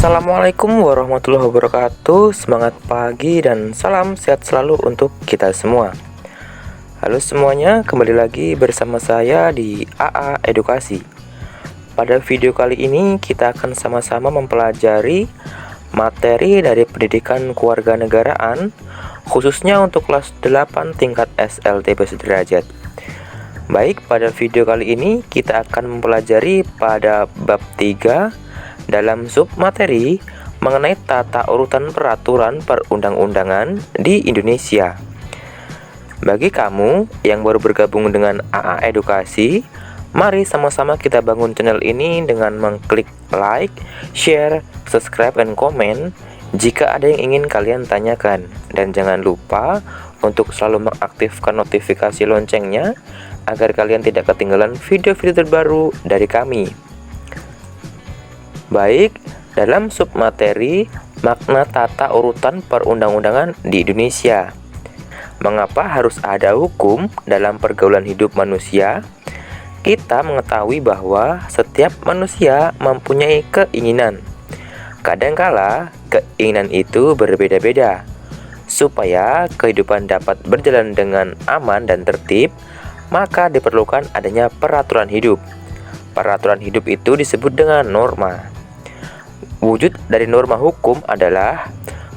Assalamualaikum warahmatullahi wabarakatuh. Semangat pagi dan salam sehat selalu untuk kita semua. Halo semuanya, kembali lagi bersama saya di AA Edukasi. Pada video kali ini kita akan sama-sama mempelajari materi dari pendidikan kewarganegaraan, khususnya untuk kelas 8 tingkat SLTP sederajat. Baik, pada video kali ini kita akan mempelajari pada bab 3 dalam submateri mengenai tata urutan peraturan perundang-undangan di Indonesia. Bagi kamu yang baru bergabung dengan AA Edukasi, mari sama-sama kita bangun channel ini dengan mengklik like, share, subscribe, dan komen jika ada yang ingin kalian tanyakan. Dan jangan lupa untuk selalu mengaktifkan notifikasi loncengnya agar kalian tidak ketinggalan video-video terbaru dari kami. Baik, dalam submateri makna tata urutan perundang-undangan di Indonesia. Mengapa harus ada hukum dalam pergaulan hidup manusia? Kita mengetahui bahwa setiap manusia mempunyai keinginan. Kadangkala keinginan itu berbeda-beda. Supaya kehidupan dapat berjalan dengan aman dan tertib, maka diperlukan adanya peraturan hidup. Peraturan hidup itu disebut dengan norma. Wujud dari norma hukum adalah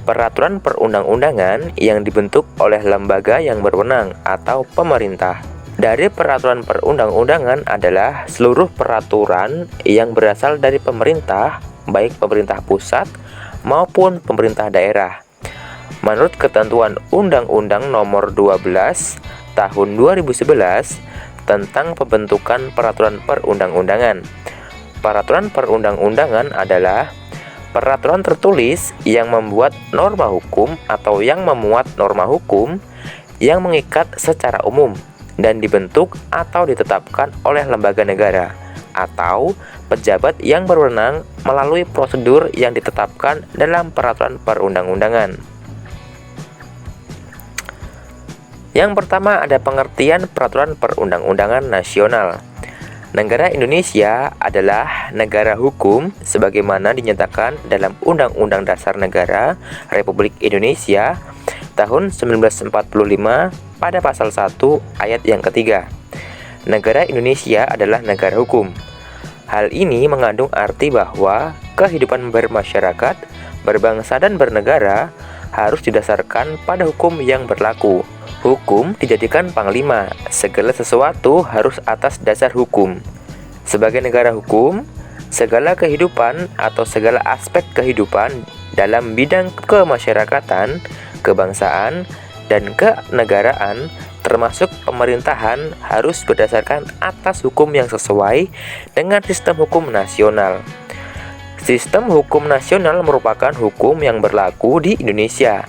peraturan perundang-undangan yang dibentuk oleh lembaga yang berwenang atau pemerintah. Dari peraturan perundang-undangan adalah seluruh peraturan yang berasal dari pemerintah, baik pemerintah pusat maupun pemerintah daerah. Menurut ketentuan Undang-Undang Nomor 12 Tahun 2011 tentang pembentukan peraturan perundang-undangan. Peraturan perundang-undangan adalah peraturan tertulis yang membuat norma hukum atau yang memuat norma hukum yang mengikat secara umum dan dibentuk atau ditetapkan oleh lembaga negara atau pejabat yang berwenang melalui prosedur yang ditetapkan dalam peraturan perundang-undangan. Yang pertama ada pengertian peraturan perundang-undangan nasional. Negara Indonesia adalah negara hukum sebagaimana dinyatakan dalam Undang-Undang Dasar Negara Republik Indonesia tahun 1945 pada pasal 1 ayat yang ketiga. Negara Indonesia adalah negara hukum. Hal ini mengandung arti bahwa kehidupan bermasyarakat, berbangsa dan bernegara harus didasarkan pada hukum yang berlaku. Hukum dijadikan panglima, segala sesuatu harus atas dasar hukum. Sebagai negara hukum, segala kehidupan atau segala aspek kehidupan dalam bidang kemasyarakatan, kebangsaan, dan kenegaraan, termasuk pemerintahan, harus berdasarkan atas hukum yang sesuai dengan sistem hukum nasional. Sistem hukum nasional merupakan hukum yang berlaku di Indonesia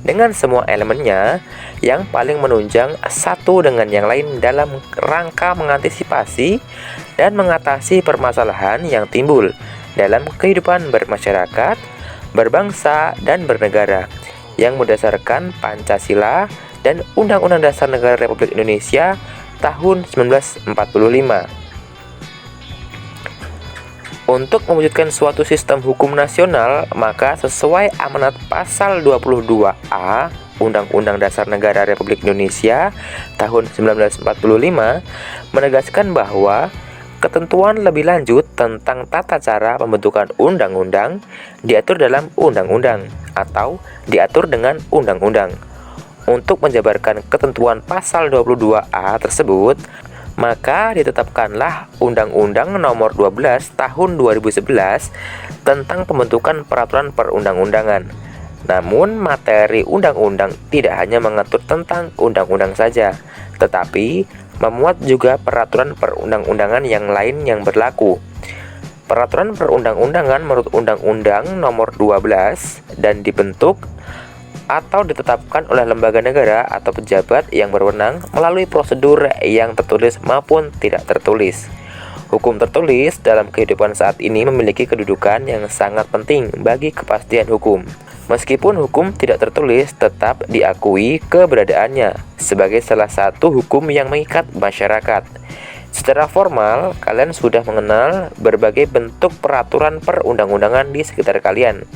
dengan semua elemennya yang paling menunjang satu dengan yang lain dalam rangka mengantisipasi dan mengatasi permasalahan yang timbul dalam kehidupan bermasyarakat, berbangsa, dan bernegara yang berdasarkan Pancasila dan Undang-Undang Dasar Negara Republik Indonesia tahun 1945. Untuk mewujudkan suatu sistem hukum nasional, maka sesuai amanat pasal 22A Undang-Undang Dasar Negara Republik Indonesia tahun 1945 menegaskan bahwa ketentuan lebih lanjut tentang tata cara pembentukan undang-undang diatur dalam undang-undang atau diatur dengan undang-undang. Untuk menjabarkan ketentuan pasal 22A tersebut, maka ditetapkanlah Undang-Undang Nomor 12 Tahun 2011 tentang pembentukan peraturan perundang-undangan. Namun, materi undang-undang tidak hanya mengatur tentang undang-undang saja, tetapi memuat juga peraturan perundang-undangan yang lain yang berlaku. Peraturan perundang-undangan menurut Undang-Undang Nomor 12 dan dibentuk atau ditetapkan oleh lembaga negara atau pejabat yang berwenang melalui prosedur yang tertulis maupun tidak tertulis. Hukum tertulis dalam kehidupan saat ini memiliki kedudukan yang sangat penting bagi kepastian hukum. Meskipun hukum tidak tertulis, tetap diakui keberadaannya sebagai salah satu hukum yang mengikat masyarakat. Secara formal, kalian sudah mengenal berbagai bentuk peraturan perundang-undangan di sekitar kalian,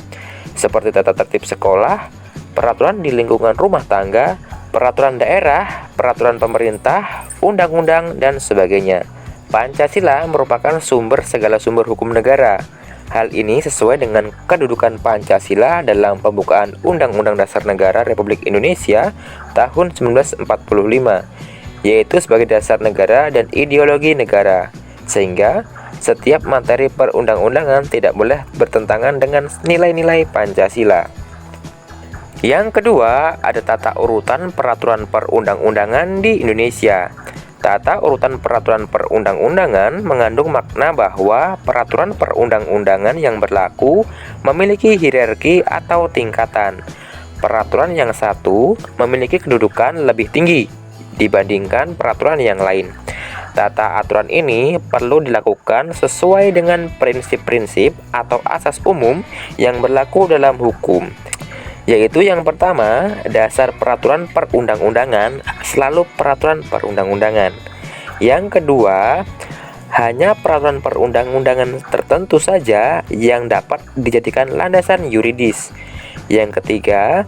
seperti tata tertib sekolah, peraturan di lingkungan rumah tangga, peraturan daerah, peraturan pemerintah, undang-undang, dan sebagainya. Pancasila merupakan sumber segala sumber hukum negara. Hal ini sesuai dengan kedudukan Pancasila dalam pembukaan Undang-Undang Dasar Negara Republik Indonesia tahun 1945, yaitu sebagai dasar negara dan ideologi negara, sehingga setiap materi perundang-undangan tidak boleh bertentangan dengan nilai-nilai Pancasila. Yang kedua, ada tata urutan peraturan perundang-undangan di Indonesia. Tata urutan peraturan perundang-undangan mengandung makna bahwa peraturan perundang-undangan yang berlaku memiliki hierarki atau tingkatan. Peraturan yang satu memiliki kedudukan lebih tinggi dibandingkan peraturan yang lain. Tata aturan ini perlu dilakukan sesuai dengan prinsip-prinsip atau asas umum yang berlaku dalam hukum, yaitu yang pertama, dasar peraturan perundang-undangan selalu peraturan perundang-undangan. Yang kedua, hanya peraturan perundang-undangan tertentu saja yang dapat dijadikan landasan yuridis. Yang ketiga,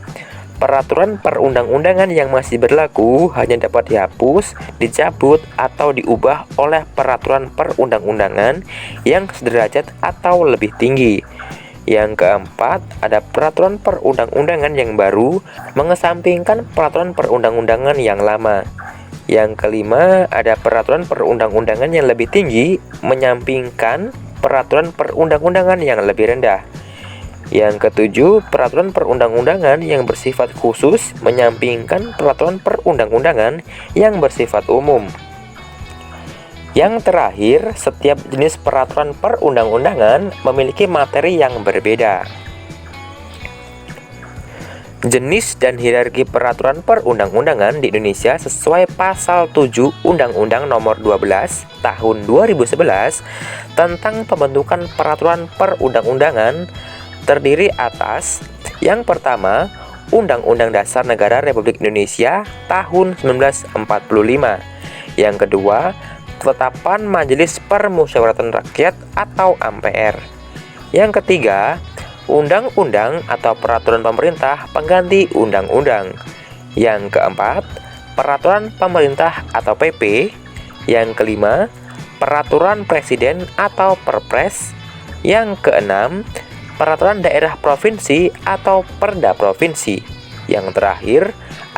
peraturan perundang-undangan yang masih berlaku hanya dapat dihapus, dicabut, atau diubah oleh peraturan perundang-undangan yang sederajat atau lebih tinggi. Yang keempat, ada peraturan perundang-undangan yang baru mengesampingkan peraturan perundang-undangan yang lama. Yang kelima, ada peraturan perundang-undangan yang lebih tinggi menyampingkan peraturan perundang-undangan yang lebih rendah. Yang ketujuh, peraturan perundang-undangan yang bersifat khusus menyampingkan peraturan perundang-undangan yang bersifat umum. Yang terakhir, setiap jenis peraturan perundang-undangan memiliki materi yang berbeda. Jenis dan hierarki peraturan perundang-undangan di Indonesia sesuai pasal 7 Undang-Undang Nomor 12 Tahun 2011 tentang pembentukan peraturan perundang-undangan terdiri atas yang pertama, Undang-Undang Dasar Negara Republik Indonesia tahun 1945. Yang kedua, Ketetapan Majelis Permusyawaratan Rakyat atau MPR. Yang ketiga, undang-undang atau peraturan pemerintah pengganti undang-undang. Yang keempat, peraturan pemerintah atau PP. Yang kelima, peraturan presiden atau Perpres. Yang keenam, peraturan daerah provinsi atau Perda provinsi. Yang terakhir,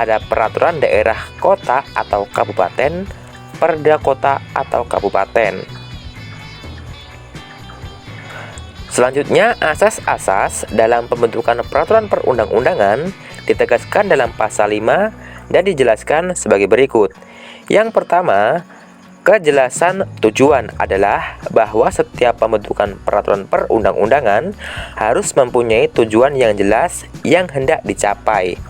ada peraturan daerah kota atau kabupaten, Perda kota atau kabupaten. Selanjutnya, asas-asas dalam pembentukan peraturan perundang-undangan ditegaskan dalam pasal 5 dan dijelaskan sebagai berikut. Yang pertama, kejelasan tujuan adalah bahwa setiap pembentukan peraturan perundang-undangan harus mempunyai tujuan yang jelas yang hendak dicapai.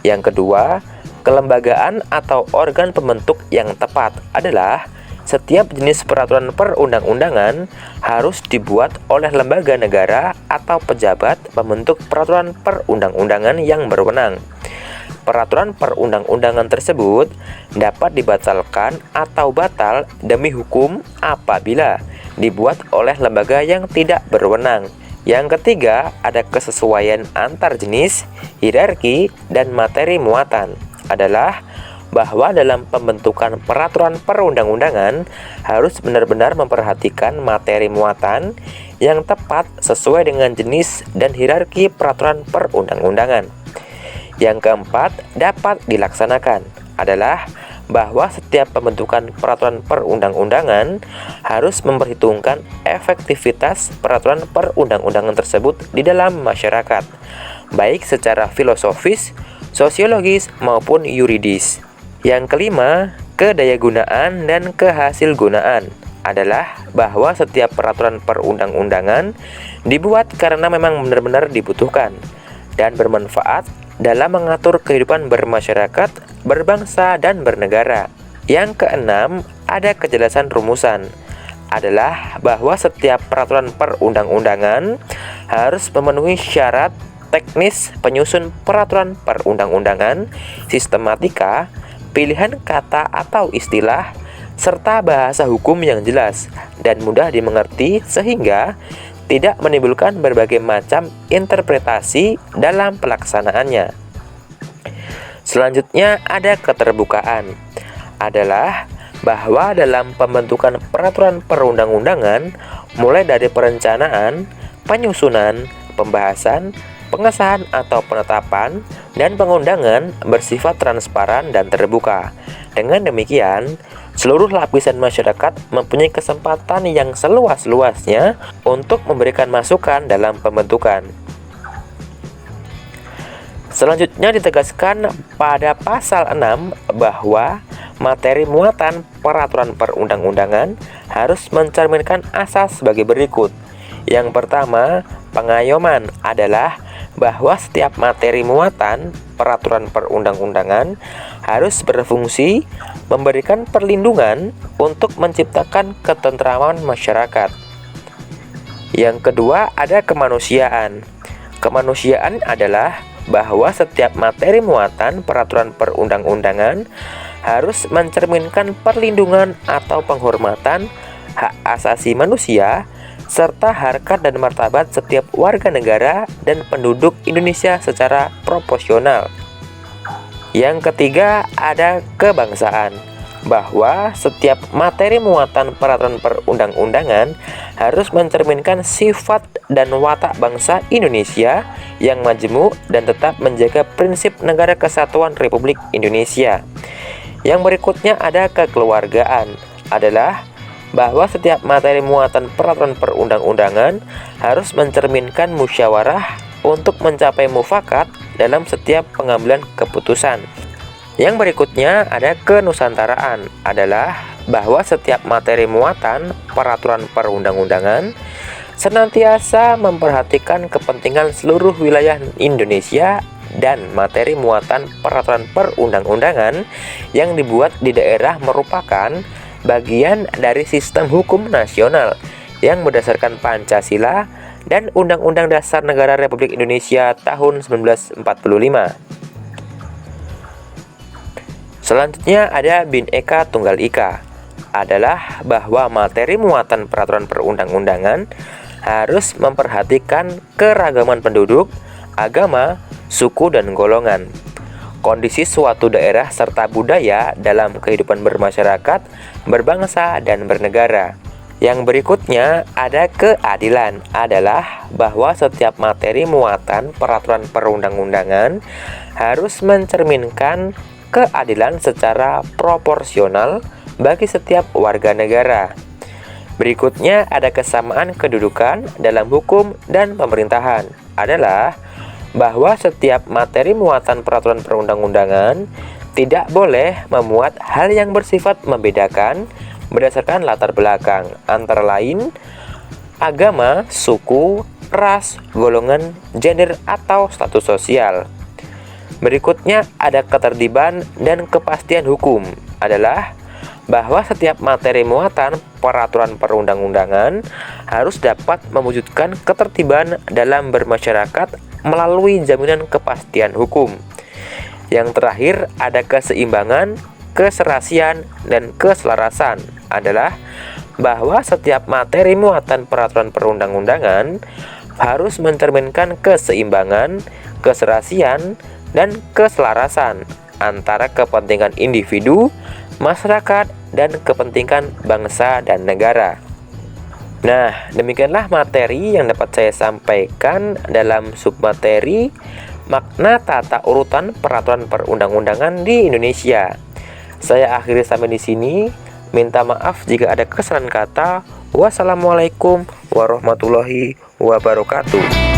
Yang kedua, kelembagaan atau organ pembentuk yang tepat adalah setiap jenis peraturan perundang-undangan harus dibuat oleh lembaga negara atau pejabat pembentuk peraturan perundang-undangan yang berwenang. Peraturan perundang-undangan tersebut dapat dibatalkan atau batal demi hukum apabila dibuat oleh lembaga yang tidak berwenang. Yang ketiga, ada kesesuaian antar jenis, hierarki, dan materi muatan adalah bahwa dalam pembentukan peraturan perundang-undangan harus benar-benar memperhatikan materi muatan yang tepat sesuai dengan jenis dan hierarki peraturan perundang-undangan. Yang keempat, dapat dilaksanakan adalah bahwa setiap pembentukan peraturan perundang-undangan harus memperhitungkan efektivitas peraturan perundang-undangan tersebut di dalam masyarakat, baik secara filosofis, sosiologis maupun yuridis. Yang kelima, kedayagunaan dan kehasilgunaan adalah bahwa setiap peraturan perundang-undangan dibuat karena memang benar-benar dibutuhkan dan bermanfaat dalam mengatur kehidupan bermasyarakat, berbangsa, dan bernegara. Yang keenam, ada kejelasan rumusan adalah bahwa setiap peraturan perundang-undangan harus memenuhi syarat teknis penyusun peraturan perundang-undangan, sistematika, pilihan kata atau istilah, serta bahasa hukum yang jelas dan mudah dimengerti sehingga tidak menimbulkan berbagai macam interpretasi dalam pelaksanaannya. Selanjutnya ada keterbukaan, adalah bahwa dalam pembentukan peraturan perundang-undangan, mulai dari perencanaan, penyusunan, pembahasan, pengesahan atau penetapan, dan pengundangan bersifat transparan dan terbuka. Dengan demikian, seluruh lapisan masyarakat mempunyai kesempatan yang seluas-luasnya untuk memberikan masukan dalam pembentukan. Selanjutnya ditegaskan pada pasal 6 bahwa materi muatan peraturan perundang-undangan harus mencerminkan asas sebagai berikut. Yang pertama, pengayoman adalah bahwa setiap materi muatan peraturan perundang-undangan harus berfungsi memberikan perlindungan untuk menciptakan ketentraman masyarakat. Yang kedua, ada kemanusiaan. Kemanusiaan adalah bahwa setiap materi muatan peraturan perundang-undangan harus mencerminkan perlindungan atau penghormatan hak asasi manusia serta harkat dan martabat setiap warga negara dan penduduk Indonesia secara proporsional. Yang ketiga, ada kebangsaan, bahwa setiap materi muatan peraturan perundang-undangan harus mencerminkan sifat dan watak bangsa Indonesia yang majemuk dan tetap menjaga prinsip negara kesatuan Republik Indonesia. Yang berikutnya ada kekeluargaan, adalah bahwa setiap materi muatan peraturan perundang-undangan harus mencerminkan musyawarah untuk mencapai mufakat dalam setiap pengambilan keputusan. Yang berikutnya ada kenusantaraan, adalah bahwa setiap materi muatan peraturan perundang-undangan senantiasa memperhatikan kepentingan seluruh wilayah Indonesia dan materi muatan peraturan perundang-undangan yang dibuat di daerah merupakan bagian dari sistem hukum nasional yang berdasarkan Pancasila dan Undang-Undang Dasar Negara Republik Indonesia tahun 1945. Selanjutnya ada Bhinneka Tunggal Ika, adalah bahwa materi muatan peraturan perundang-undangan harus memperhatikan keragaman penduduk, agama, suku, dan golongan, kondisi suatu daerah serta budaya dalam kehidupan bermasyarakat, berbangsa, dan bernegara. Yang berikutnya ada keadilan, adalah bahwa setiap materi muatan peraturan perundang-undangan harus mencerminkan keadilan secara proporsional bagi setiap warga negara. Berikutnya ada kesamaan kedudukan dalam hukum dan pemerintahan, adalah bahwa setiap materi muatan peraturan perundang-undangan tidak boleh memuat hal yang bersifat membedakan berdasarkan latar belakang, antara lain agama, suku, ras, golongan, gender, atau status sosial. Berikutnya ada ketertiban dan kepastian hukum, adalah bahwa setiap materi muatan peraturan perundang-undangan harus dapat mewujudkan ketertiban dalam bermasyarakat melalui jaminan kepastian hukum. Yang terakhir ada keseimbangan, keserasian, dan keselarasan, adalah bahwa setiap materi muatan peraturan perundang-undangan harus mencerminkan keseimbangan, keserasian, dan keselarasan antara kepentingan individu, masyarakat, dan kepentingan bangsa dan negara. Nah, demikianlah materi yang dapat saya sampaikan dalam submateri makna tata urutan peraturan perundang-undangan di Indonesia. Saya akhiri sampai di sini. Minta maaf jika ada kesalahan kata. Wassalamualaikum warahmatullahi wabarakatuh.